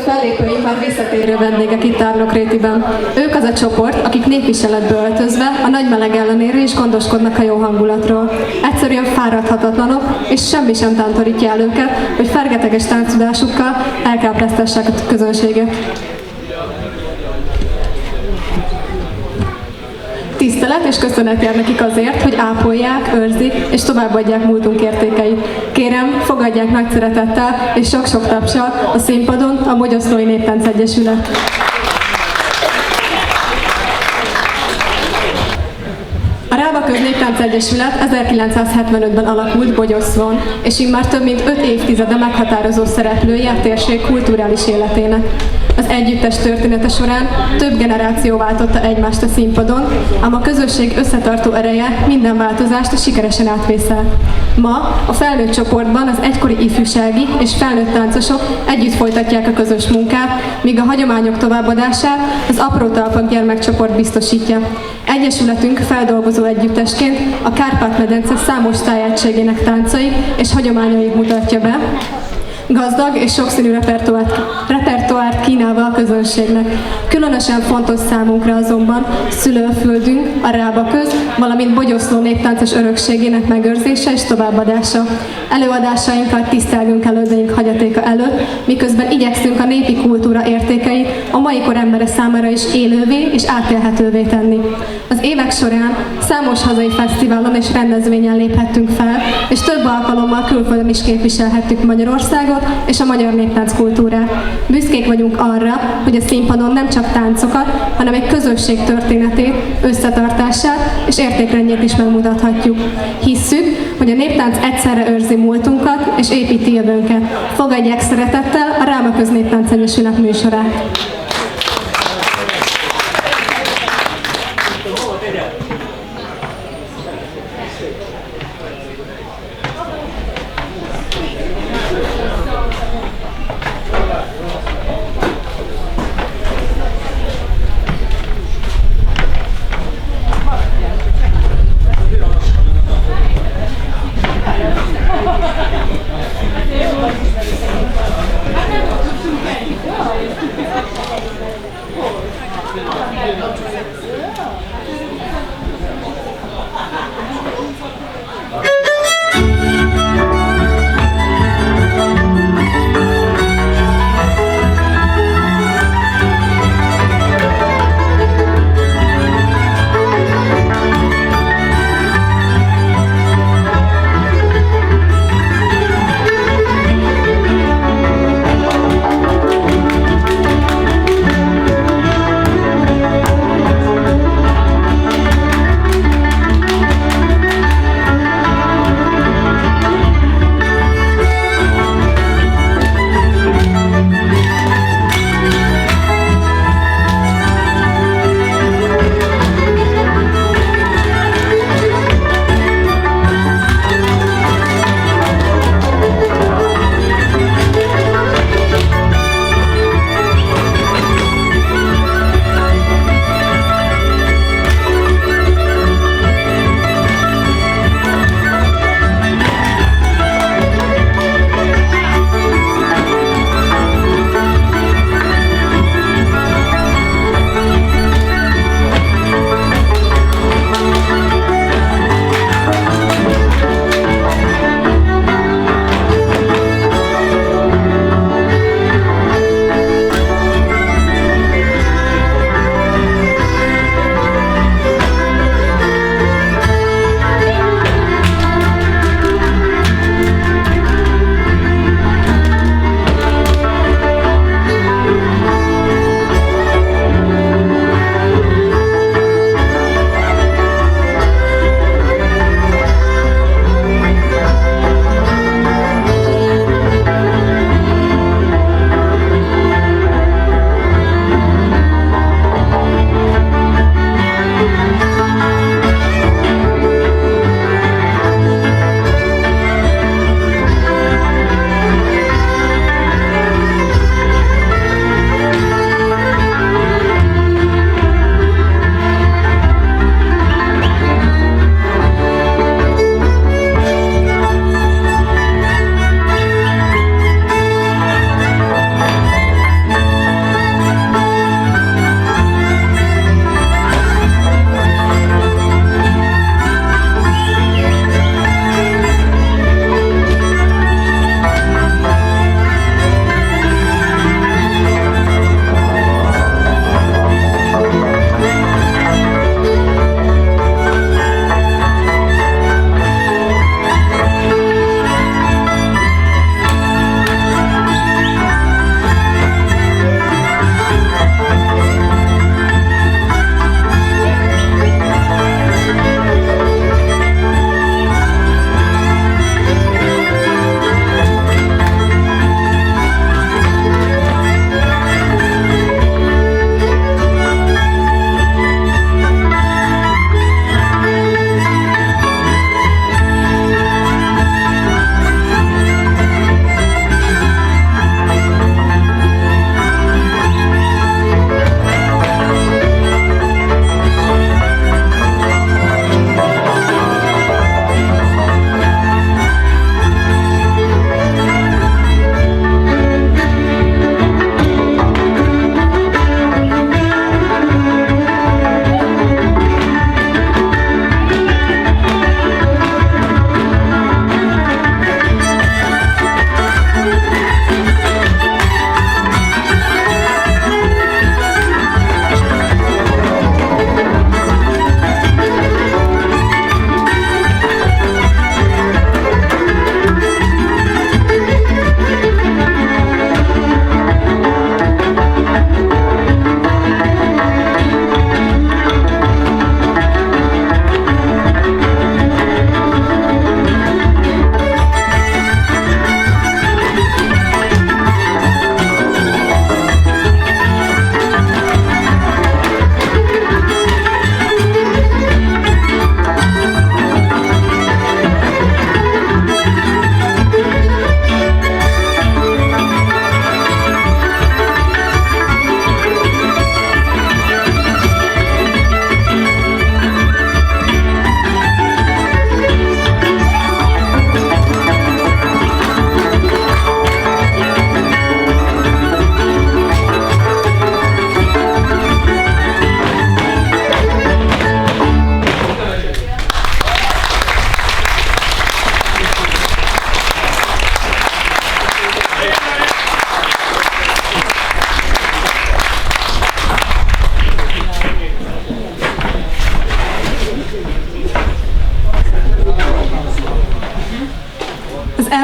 fellépőink már visszatérő vendégek itt Árnokrétiben. Ők az a csoport, akik népviseletbe öltözve a nagy meleg ellenére is gondoskodnak a jó hangulatról. Egyszerűen fáradhatatlanok, és semmi sem tántorítja el őket, hogy fergeteges táncudásukkal elkápráztassák a közönséget. Tisztelet és köszönet jár nekik azért, hogy ápolják, őrzik és továbbadják múltunk értékeit. Kérem, fogadják nagy szeretettel és sok-sok tapssal a színpadon a Mogyoszlói Néptánc Egyesület. A Rábaköz Néptánc Egyesület 1975-ben alakult Bogyoszlón, és immár több mint 5 évtizede meghatározó szereplője a térség kulturális életének. Az együttes története során több generáció váltotta egymást a színpadon, ám a közösség összetartó ereje minden változást sikeresen átvészelt. Ma a felnőtt csoportban az egykori ifjúsági és felnőtt táncosok együtt folytatják a közös munkát, míg a hagyományok továbbadását az Apró Talpak gyermekcsoport biztosítja. Egyesületünk feldolgozó együttesként a Kárpát-medence számos tájegységének táncait és hagyományait mutatja be, gazdag és sokszínű repertoárt kínálva a közönségnek. Különösen fontos számunkra azonban szülőföldünk, a Rábaköz, valamint Bogyoszló néptáncos örökségének megőrzése és továbbadása. Előadásainkkal tisztelgünk elődeink hagyatéka előtt, miközben igyekszünk a népi kultúra értékeit a mai kor embere számára is élővé és átélhetővé tenni. Az évek során számos hazai fesztiválon és rendezvényen léphettünk fel, és több alkalommal külföldön is képviselhettük Magyarországot és a magyar néptánc kultúrát. Büszkék vagyunk arra, hogy a színpadon nem csak táncokat, hanem egy közösség történetét, összetartását és értékrendjét is megmutathatjuk. Hisszük, hogy a néptánc egyszerre őrzi múltunkat és építi jövőnket. Fogadják szeretettel a Rábaköz Néptánc Egyesület műsorát.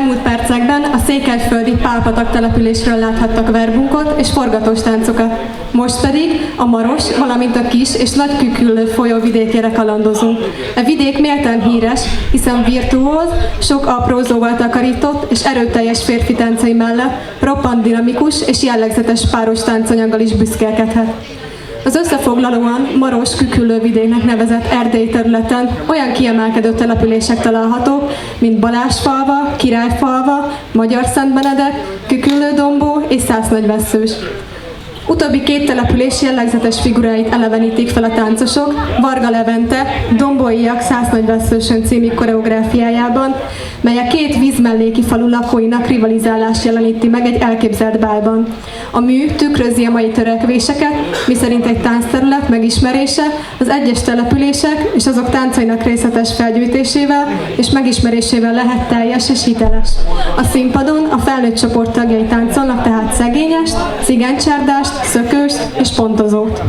elmúlt percekben a székelyföldi Pálpatak településről láthattak verbunkot és forgatós táncokat. Most pedig a Maros, valamint a Kis és Nagy Küküllő folyó vidékére kalandozunk. A vidék méltán híres, hiszen virtuóz, sok aprózóval takarított és erőteljes férfi táncai mellett roppant dinamikus és jellegzetes páros táncanyaggal is büszkélkedhet. Az összefoglalóan Maros Küküllő vidéknek nevezett erdélyi területen olyan kiemelkedő települések találhatók, mint Balázsfalva, Királyfalva, Magyarszentbenedek, Küküllő-Dombó és Szásznagyvesszős. Utóbbi két település jellegzetes figuráit elevenítik fel a táncosok Varga Levente Dombóiak Szásznagyvesszősön című koreográfiájában, mely a két vízmelléki falu lakóinak rivalizálást jeleníti meg egy elképzelt bálban. A mű tükrözi a mai törekvéseket, miszerint egy táncterület megismerése az egyes települések és azok táncainak részletes felgyűjtésével és megismerésével lehet teljes és hiteles. A színpadon a felnőtt csoport tagjai táncolnak tehát szegényest, cigánycsárdást, szökőst és pontozót.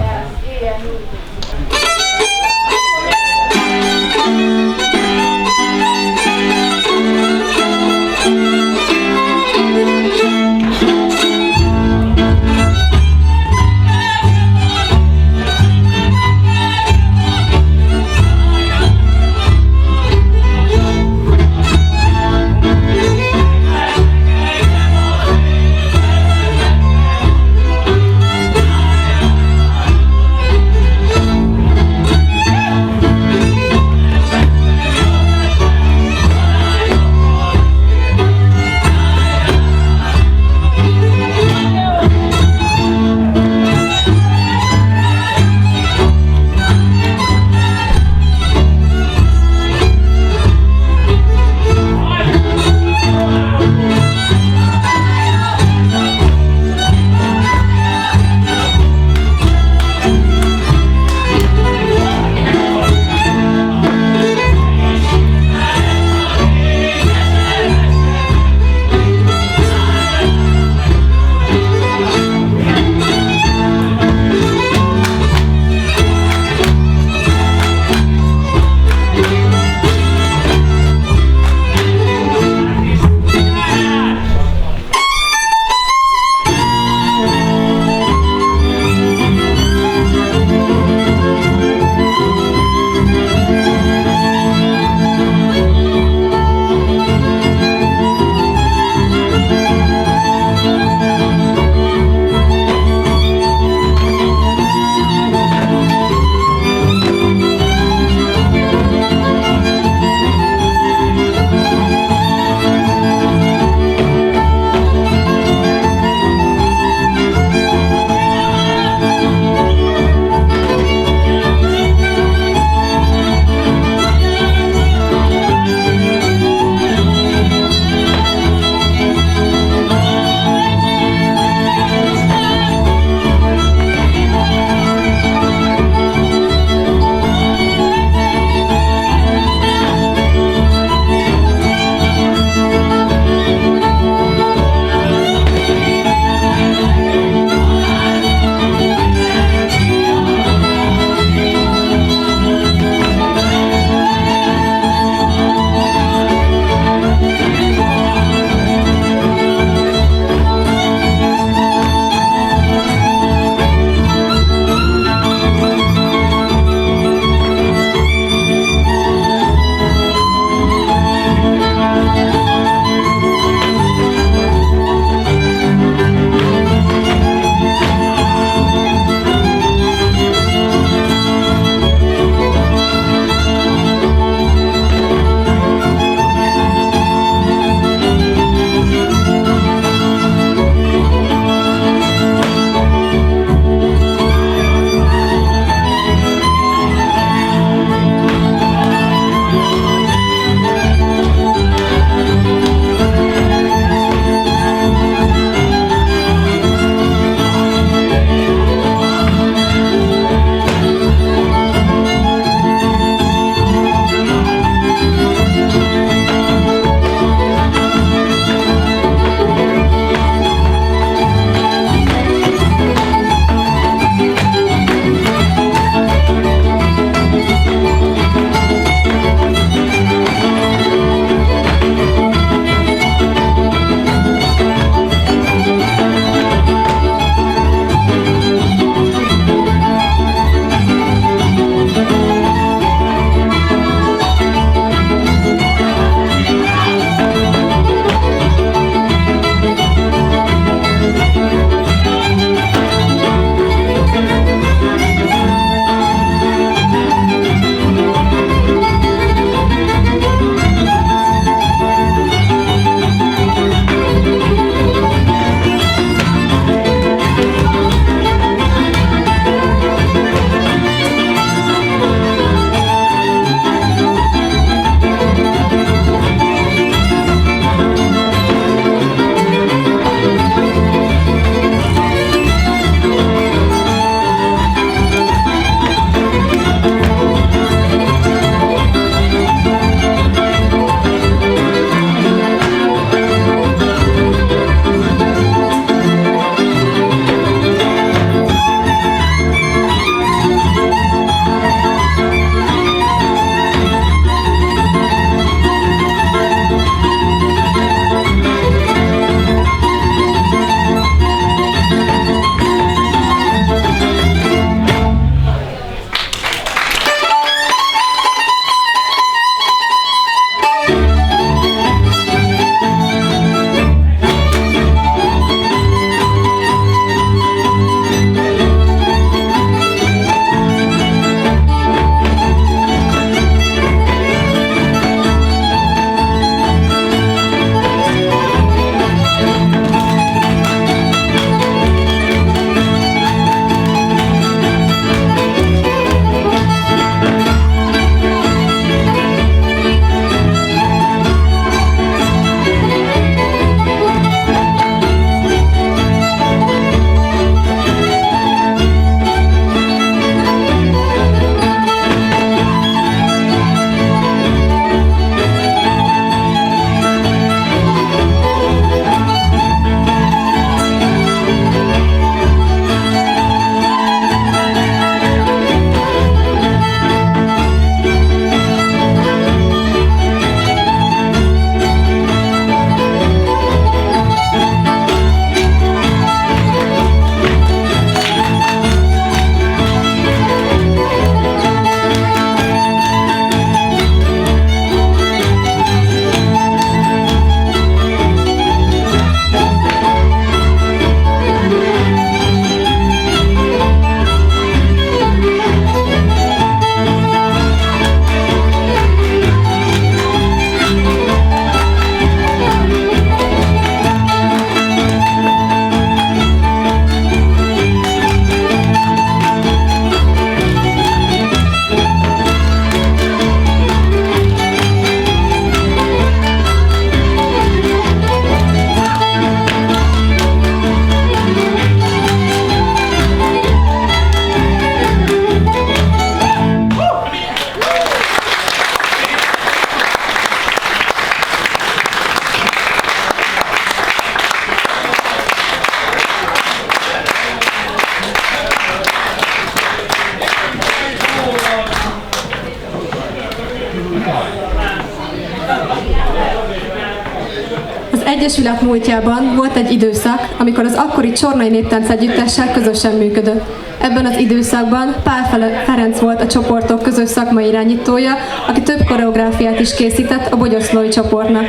Egyesület múltjában volt egy időszak, amikor az akkori Csornai Néptánc Együttessel közösen működött. Ebben az időszakban Pál Ferenc volt a csoportok közös szakmai irányítója, aki több koreográfiát is készített a Bogyoszlói csoportnak.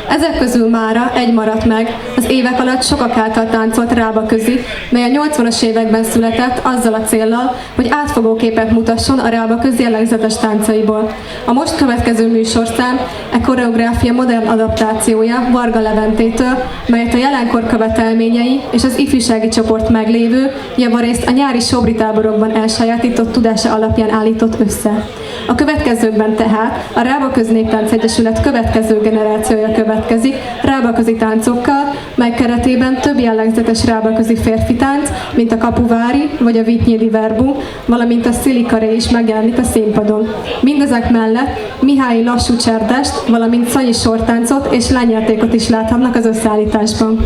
Ezek közül mára egy maradt meg, az évek alatt sokak által táncolt Rábaközi, mely a 80-as években született azzal a céllal, hogy átfogó képet mutasson a Rábaközi jellegzetes táncaiból. A most következő műsorszám e koreográfia modern adaptációja Varga Leventétől, melyet a jelenkor követelményei és az ifjúsági csoport meglévő, javarészt a nyári Sobri táborokban elsajátított tudása alapján állított össze. A következőkben tehát a Rábaközi Néptánc Egyesület következő generációja következik rábaközi táncokkal, mely keretében több jellegzetes rábaközi férfi tánc, mint a kapuvári vagy a vitnyédi verbum, valamint a szilikaré is megjelenik a színpadon. Mindezek mellett Mihályi lassú cserdást, valamint szanyi sortáncot és lányjátékot is láthatnak az összeállításban.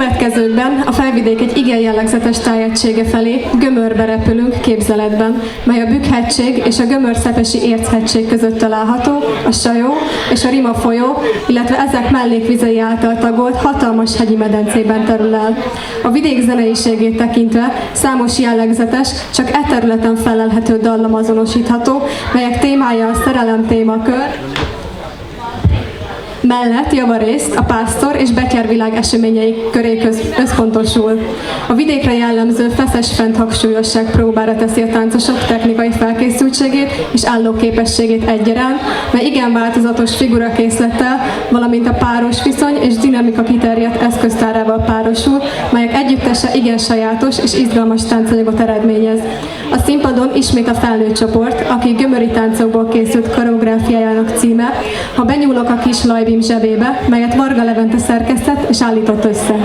következőkben a felvidék egy igen jellegzetes tájegysége felé gömörbe repülünk képzeletben, mely a Bükk-hegység és a Gömör-Szepesi Érchegység között található, a Sajó és a Rima folyó, illetve ezek mellékvizei által tagolt hatalmas hegyi medencében terül el. A vidék zeneiségét tekintve számos jellegzetes, csak e területen felelhető dallam azonosítható, melyek témája a szerelem témakör, mellett javarészt a pásztor és betyárvilág eseményei köré összpontosul. A vidékre jellemző feszes fennhangsúlyosság próbára teszi a táncosok technikai felkészültségét és állóképességét egyaránt, mely igen változatos figurakészlettel, valamint a páros viszony és dinamika kiterjedt eszköztárával párosul, melyek együttese igen sajátos és izgalmas táncanyagot eredményez. A színpadon ismét a felnőtt csoport, aki gömöri táncokból készült koreográfiájának címe, Ha benyúlok a kis lajbim zsebébe, melyet Varga Levente szerkesztett és állított össze.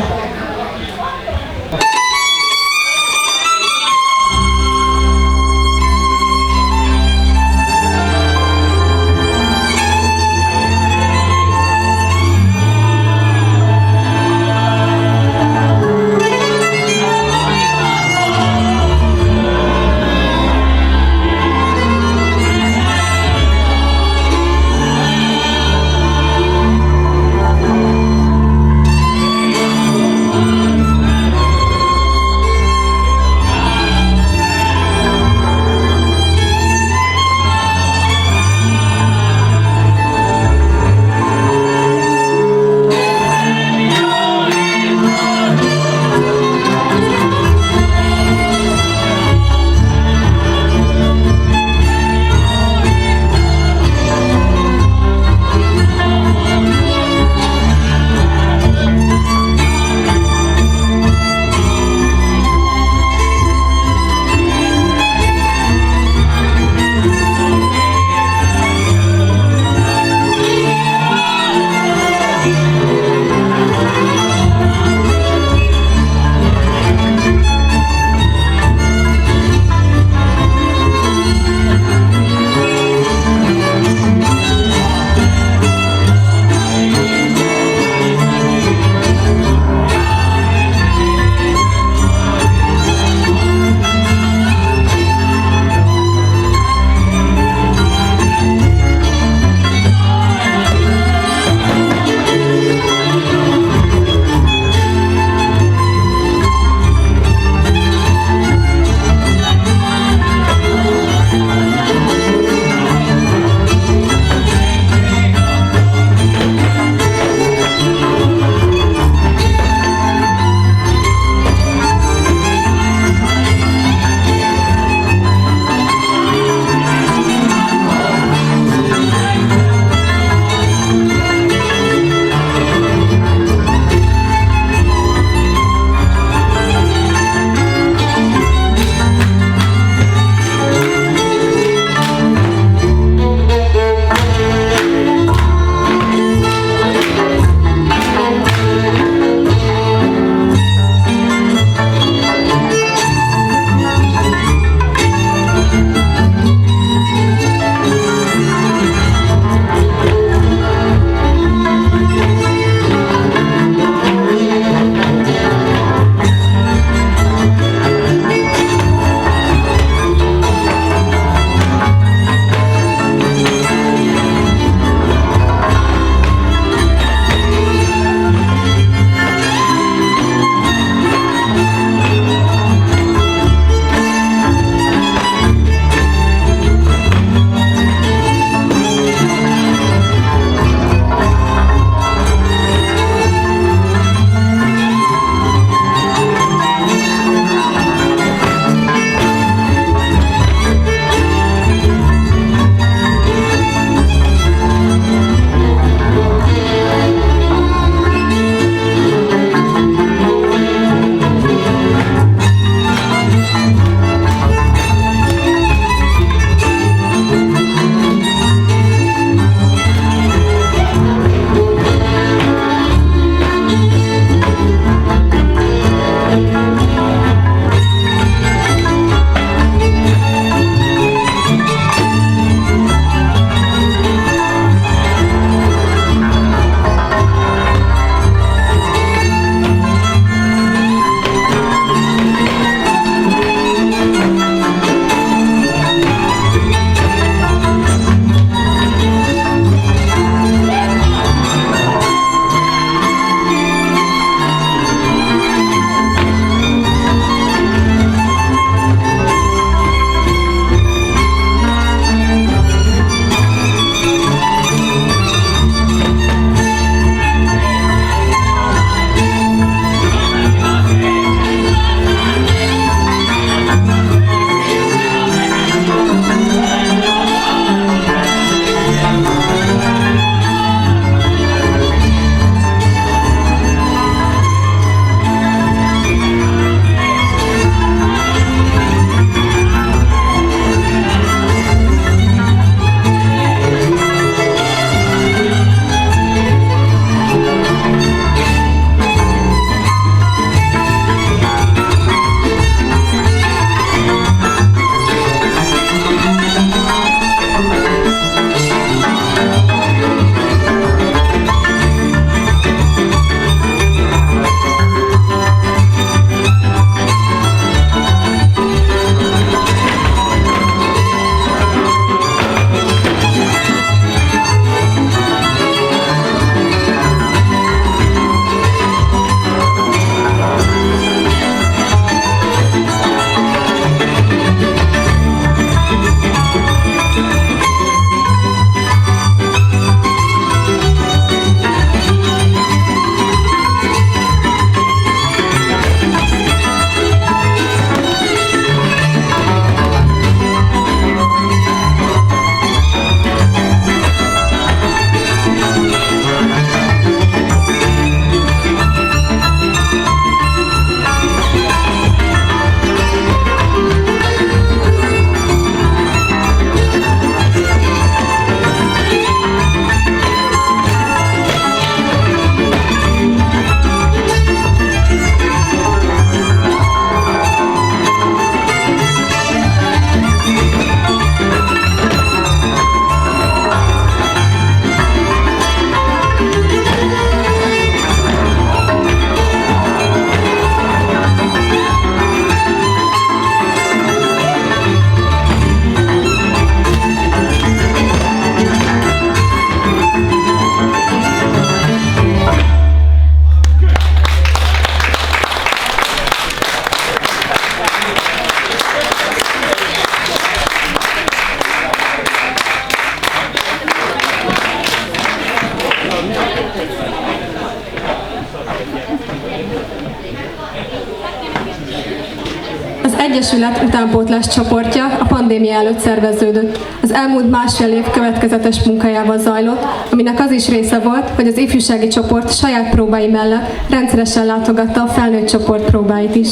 Egyesület utánpótlás csoportja a pandémia előtt szerveződött. Az elmúlt másfél év következetes munkájával zajlott, aminek az is része volt, hogy az ifjúsági csoport saját próbái mellett rendszeresen látogatta a felnőtt csoport próbáit is.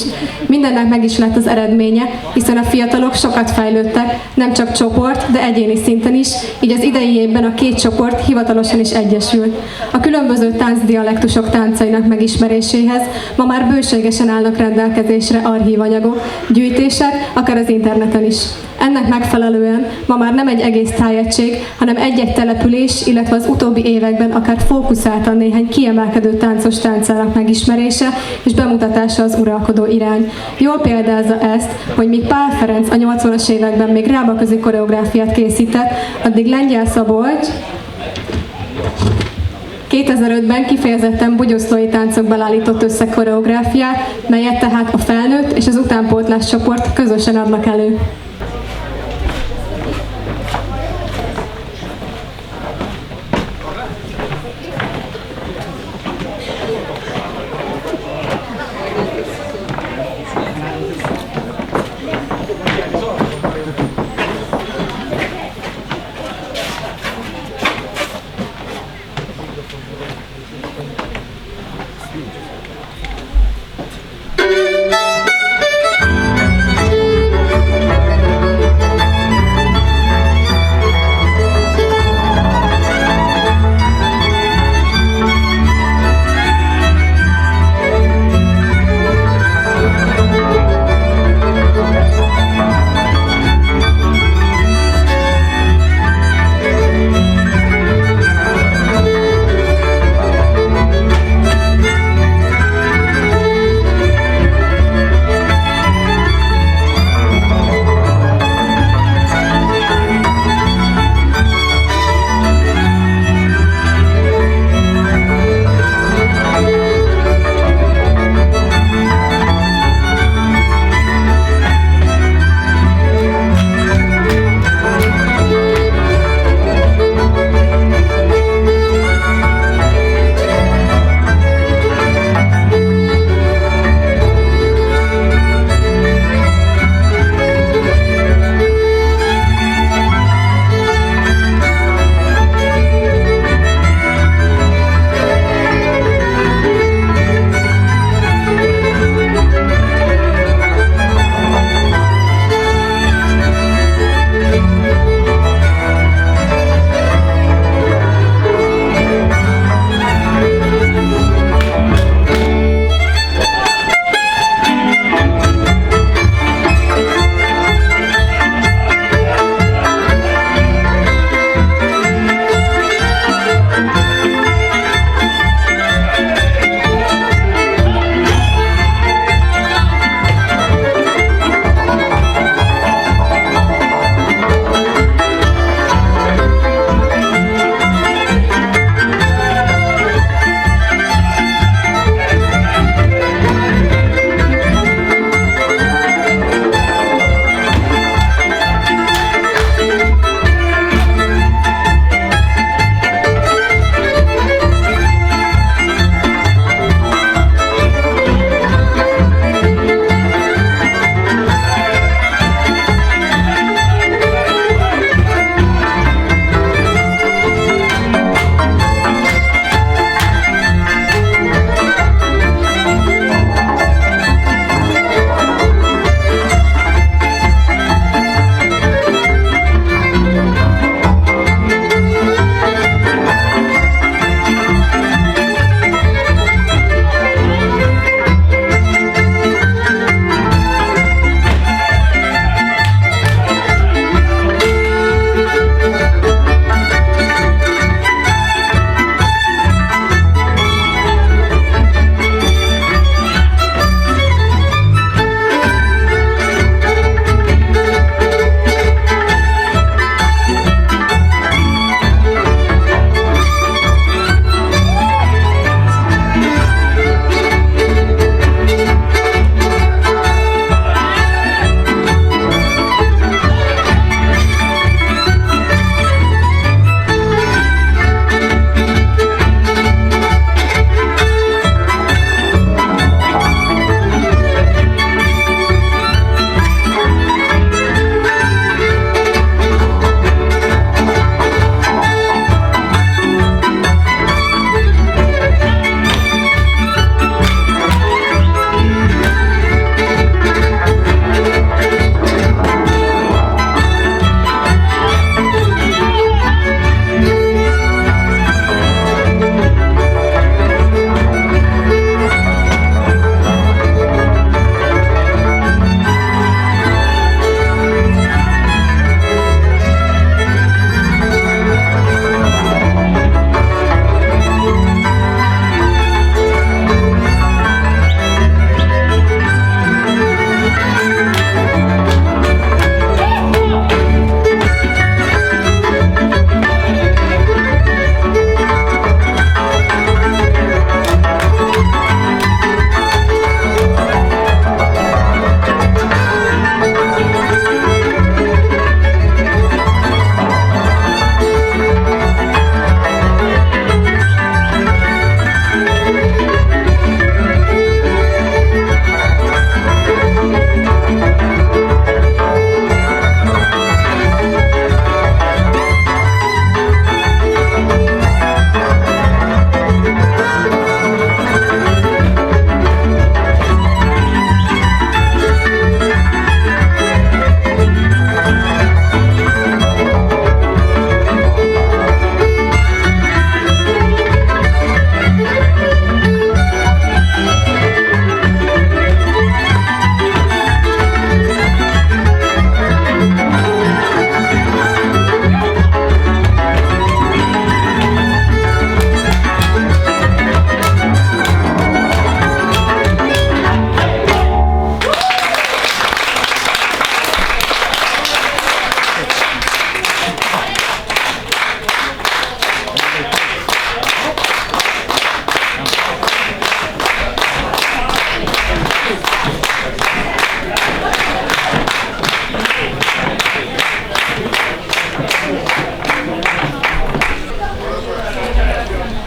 Mindennek meg is lett az eredménye, hiszen a fiatalok sokat fejlődtek, nem csak csoport, de egyéni szinten is, így az idei évben a két csoport hivatalosan is egyesült. A különböző táncdialektusok táncainak megismeréséhez ma már bőségesen állnak rendelkezésre archívanyagok, gyűjtések, akár az interneten is. Ennek megfelelően ma már nem egy egész tájegység, hanem egy-egy település, illetve az utóbbi években akár fókuszáltan néhány kiemelkedő táncos táncának megismerése és bemutatása az uralkodó irány. Jól példázza ezt, hogy míg Pál Ferenc a 80-as években még rábaközi koreográfiát készített, addig Lengyel Szabolcs 2005-ben kifejezetten bugyoszlói táncokból állított össze koreográfiát, melyet tehát a felnőtt és az utánpótlás csoport közösen adnak elő.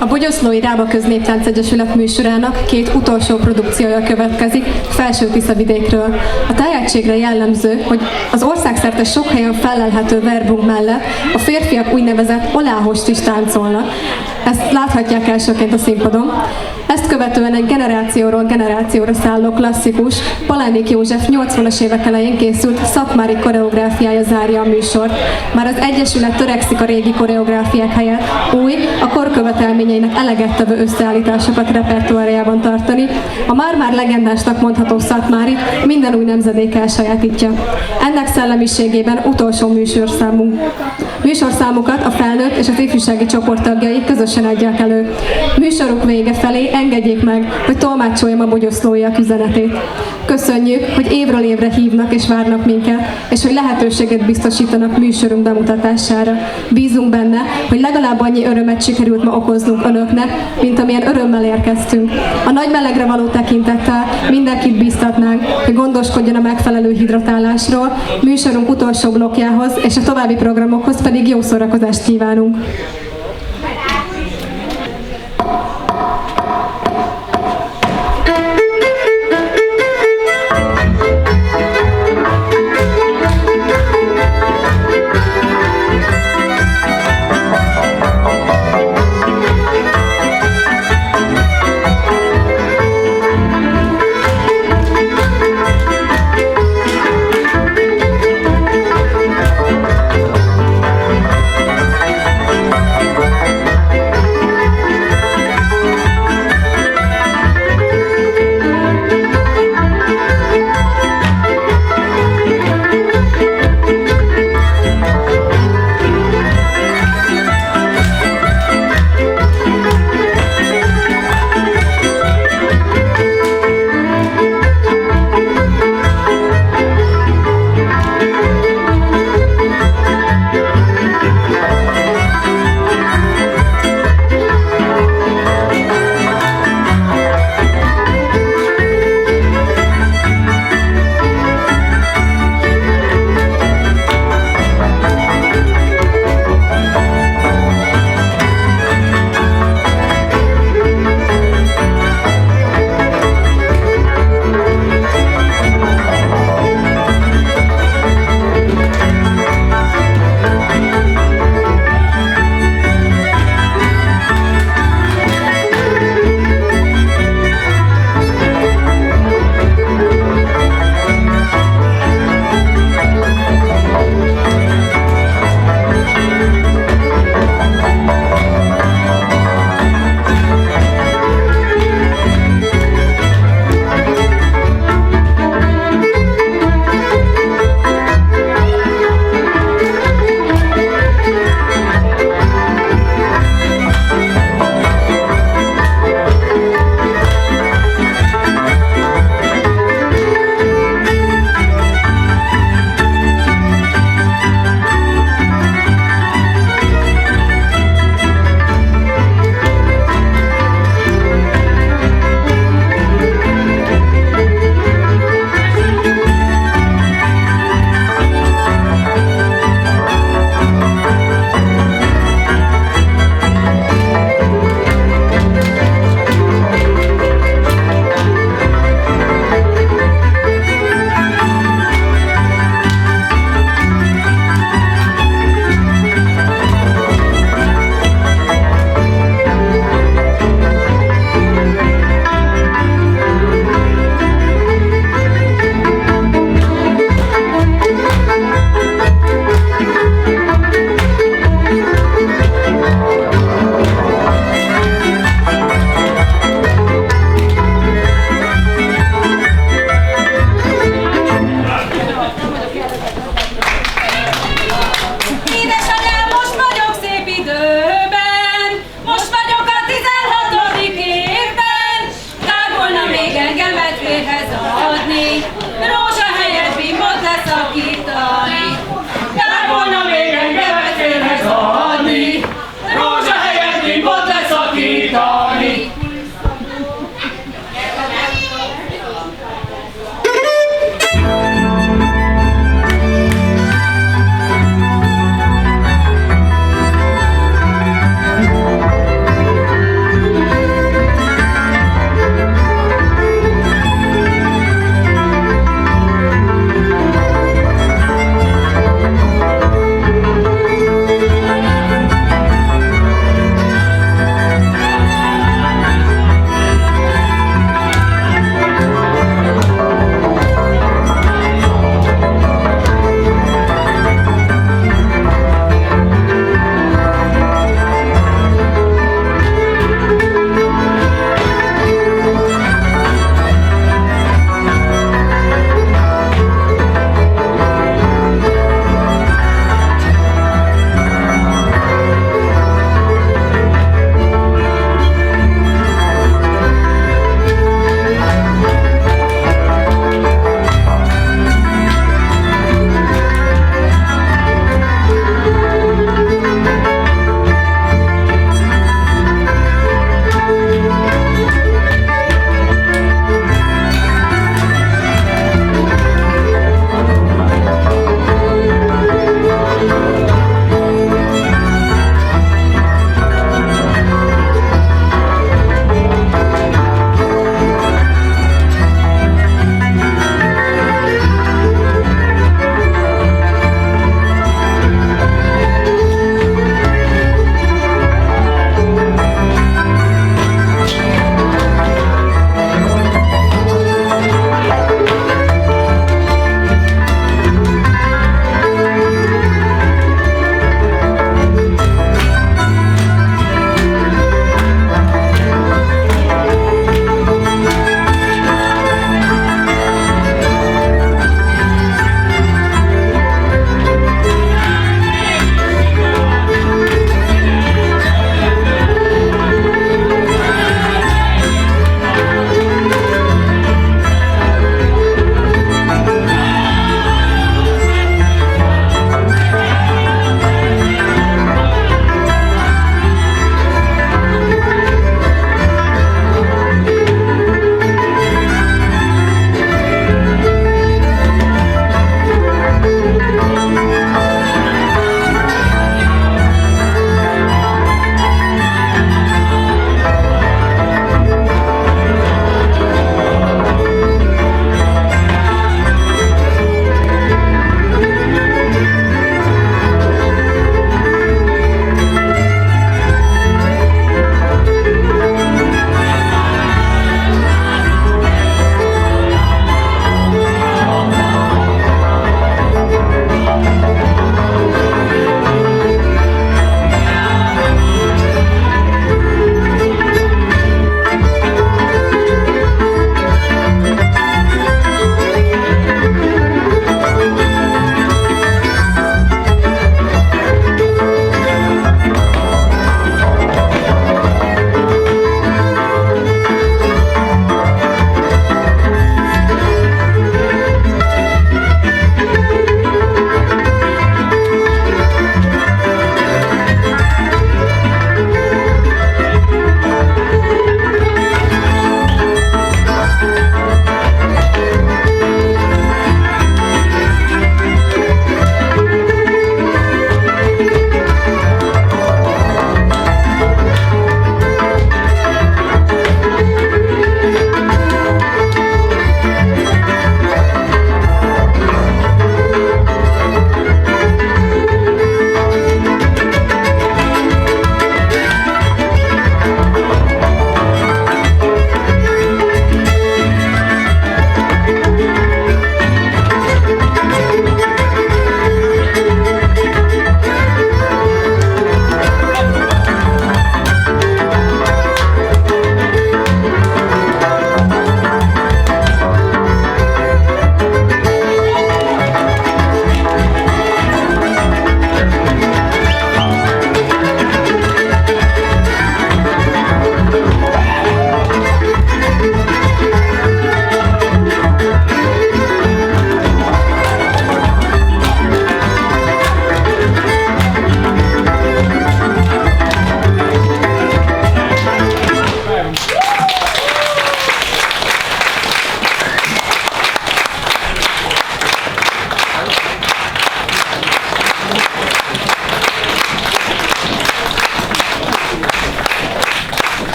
A Bogyoszlói Rába Köznéptánc Egyesület műsorának két utolsó produkciója következik Felső-Tiszavidékről. A tájegységre jellemző, hogy az országszerte sok helyen fellelhető verbunk mellett a férfiak úgynevezett oláhost is táncolnak. Ezt láthatják elsőként a színpadon. Ezt követően egy generációról generációra szálló klasszikus, Palánik József 80-as évek elején készült szatmári koreográfiája zárja a műsort. Már az Egyesület törekszik a régi koreográfiák helyett új, a kor követelményeinek eleget tevő összeállításokat repertoárjában tartani. A már-már legendásnak mondható szatmárit minden új nemzedék elsajátítja. Ennek szellemiségében utolsó műsorszámukat a felnőtt és az ifjúsági csoport tagjai közösen adják elő. Műsoruk vége felé engedjék meg, hogy tolmácsoljam a bogyoszlóiak üzenetét. Köszönjük, hogy évről évre hívnak és várnak minket, és hogy lehetőséget biztosítanak műsorunk bemutatására. Bízunk benne, hogy legalább annyi örömet sikerült ma okoznunk önöknek, mint amilyen örömmel érkeztünk. A nagy melegre való tekintettel mindenkit bíztatnánk, hogy gondoskodjon a megfelelő hidratálásról, műsorunk utolsó blokkjához és a további programokhoz pedig jó szórakozást kívánunk.